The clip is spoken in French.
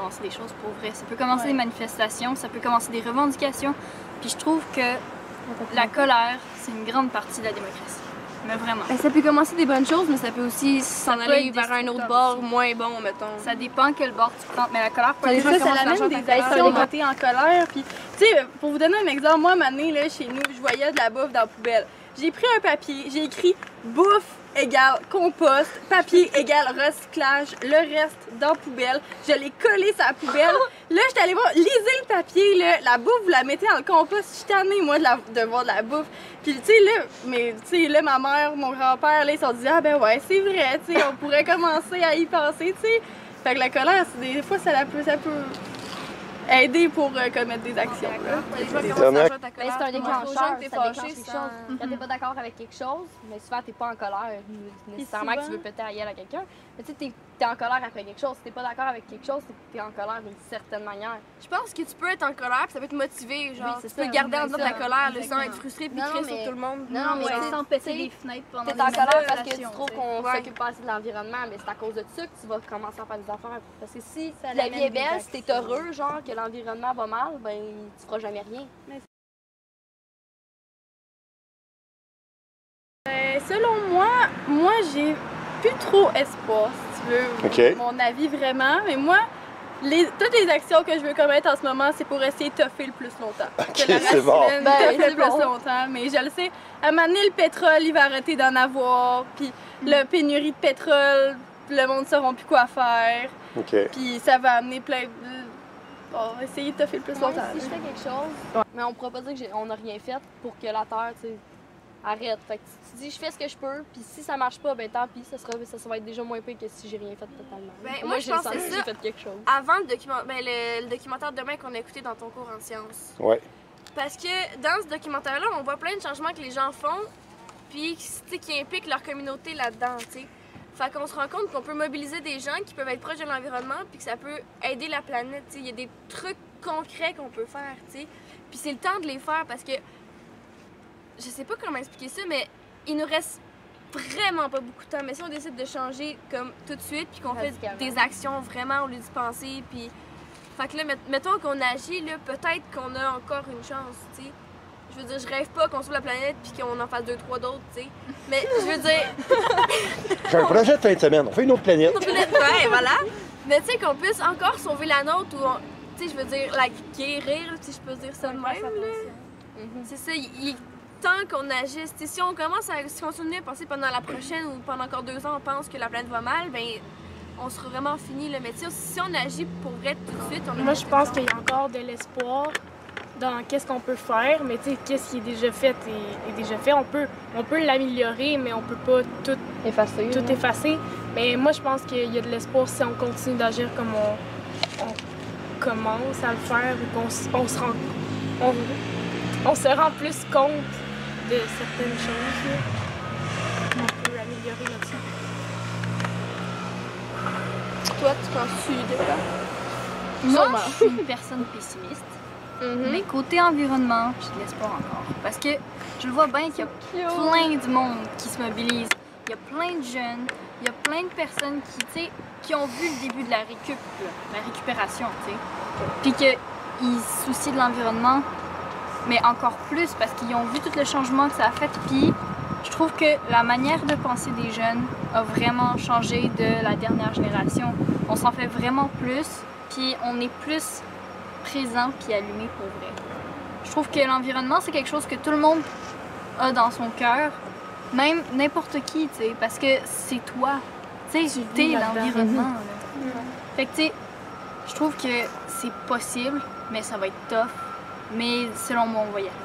commencer des choses pour vrai. Ça peut commencer des manifestations, ça peut commencer des revendications. Puis je trouve que la colère, c'est une grande partie de la démocratie. Mais vraiment. Ben, ça peut commencer des bonnes choses, mais ça peut aussi s'en aller vers un autre bord moins bon, mettons. Ça dépend quel bord tu prends, mais la colère peut Ça, ça l'amène des actions monter en colère. Puis, tu sais, pour vous donner un exemple, moi, ma année, là, chez nous, je voyais de la bouffe dans la poubelle. J'ai pris un papier, j'ai écrit bouffe égale compost, papier égale recyclage, le reste dans la poubelle. Je l'ai collé sur la poubelle. Là, j'étais allée voir, lisez le papier, là, la bouffe, vous la mettez dans le compost. Je suis tannée, moi, de voir de la bouffe. Puis, tu sais, là, ma mère, mon grand-père, là, ils se sont dit, ah ben ouais, c'est vrai, tu sais, on pourrait commencer à y penser, tu sais. Fait que la colère, des fois, ça peut aider pour commettre des actions. C'est un déclencheur, t'es fâché quand t'es pas d'accord avec quelque chose, mais souvent t'es pas en colère nécessairement que tu veux péter à gueule à quelqu'un. Mais tu sais, t'es en colère après quelque chose. Si t'es pas d'accord avec quelque chose, t'es en colère d'une certaine manière. Je pense que tu peux être en colère puis ça peut te motiver, genre, oui, tu peux garder en dedans de la colère, sans être frustré puis crier sur tout le monde. Non, mais sans péter des fenêtres pendant t'es en colère parce que tu trouves qu'on s'occupe pas assez de l'environnement, mais c'est à cause de ça que tu vas commencer à faire des affaires. Parce que si la vie est belle, si t'es heureux, genre, que l'environnement va mal, ben tu feras jamais rien. Selon moi, j'ai plus trop espoir, si tu veux, mon avis vraiment. Mais moi, toutes les actions que je veux commettre en ce moment, c'est pour essayer de toffer le plus longtemps. C'est bon. Toffer le plus longtemps, mais je le sais. À un moment donné, le pétrole, il va arrêter d'en avoir, puis la pénurie de pétrole, le monde ne saura plus quoi faire. Puis ça va amener plein de... On va essayer de toffer le plus longtemps. Si je fais quelque chose, mais on pourra pas dire qu'on n'a rien fait pour que la Terre, tu sais, arrête. Fait que tu dis, je fais ce que je peux, puis si ça marche pas, ben tant pis, ça va être déjà moins pire que si j'ai rien fait totalement. Ben, moi, je pense que j'ai fait quelque chose. Avant le documentaire de demain qu'on a écouté dans ton cours en sciences. Ouais. Parce que dans ce documentaire-là, on voit plein de changements que les gens font, puis qui impliquent leur communauté là-dedans, tu sais. Fait qu'on se rend compte qu'on peut mobiliser des gens qui peuvent être proches de l'environnement, puis que ça peut aider la planète, tu sais. Il y a des trucs concrets qu'on peut faire, tu sais. Puis c'est le temps de les faire parce que je sais pas comment expliquer ça, mais il nous reste vraiment pas beaucoup de temps. Mais si on décide de changer comme tout de suite, puis qu'on fait des actions vraiment au lieu d'y penser, puis... Fait que là, mettons qu'on agit, là, peut-être qu'on a encore une chance, tu sais. Je veux dire, je rêve pas qu'on sauve la planète puis qu'on en fasse 2-3 d'autres, tu sais. Mais je veux dire... J'ai un projet de fin de semaine, on fait une autre planète. Ouais, voilà. Mais tu sais, qu'on puisse encore sauver la nôtre ou, tu sais, je veux dire, la guérir, si je peux dire ça de même, là. C'est ça, il est temps qu'on agisse. T'sais, si on commence à continuer à penser pendant la prochaine ou pendant encore 2 ans, on pense que la planète va mal, ben on sera vraiment fini, là. Mais si on agit pour vrai tout de suite, on a... Moi, je pense qu'il y a encore de l'espoir dans qu'est-ce qu'on peut faire, mais tu sais, qu'est-ce qui est déjà fait est déjà fait. On peut l'améliorer, mais on peut pas tout effacer. Mais moi, je pense qu'il y a de l'espoir si on continue d'agir comme on commence à le faire ou on se rend plus compte de certaines choses. Là. On peut améliorer notre vie. Toi, tu penses-tu de quoi? Moi, je suis une personne pessimiste. Mais côté environnement, j'ai de l'espoir encore. Parce que je le vois bien qu'il y a plein de monde qui se mobilise. Il y a plein de jeunes, il y a plein de personnes qui ont vu le début de la récupération, tu sais. Puis qu'ils se soucient de l'environnement, mais encore plus parce qu'ils ont vu tout le changement que ça a fait. Puis je trouve que la manière de penser des jeunes a vraiment changé de la dernière génération. On s'en fait vraiment plus, puis on est plus présent puis allumé pour vrai. Je trouve que l'environnement, c'est quelque chose que tout le monde a dans son cœur, même n'importe qui, tu sais, parce que c'est toi. Tu sais, t'es l'environnement. Fait que, tu sais, je trouve que c'est possible, mais ça va être tough. Mais selon moi, on va y arriver.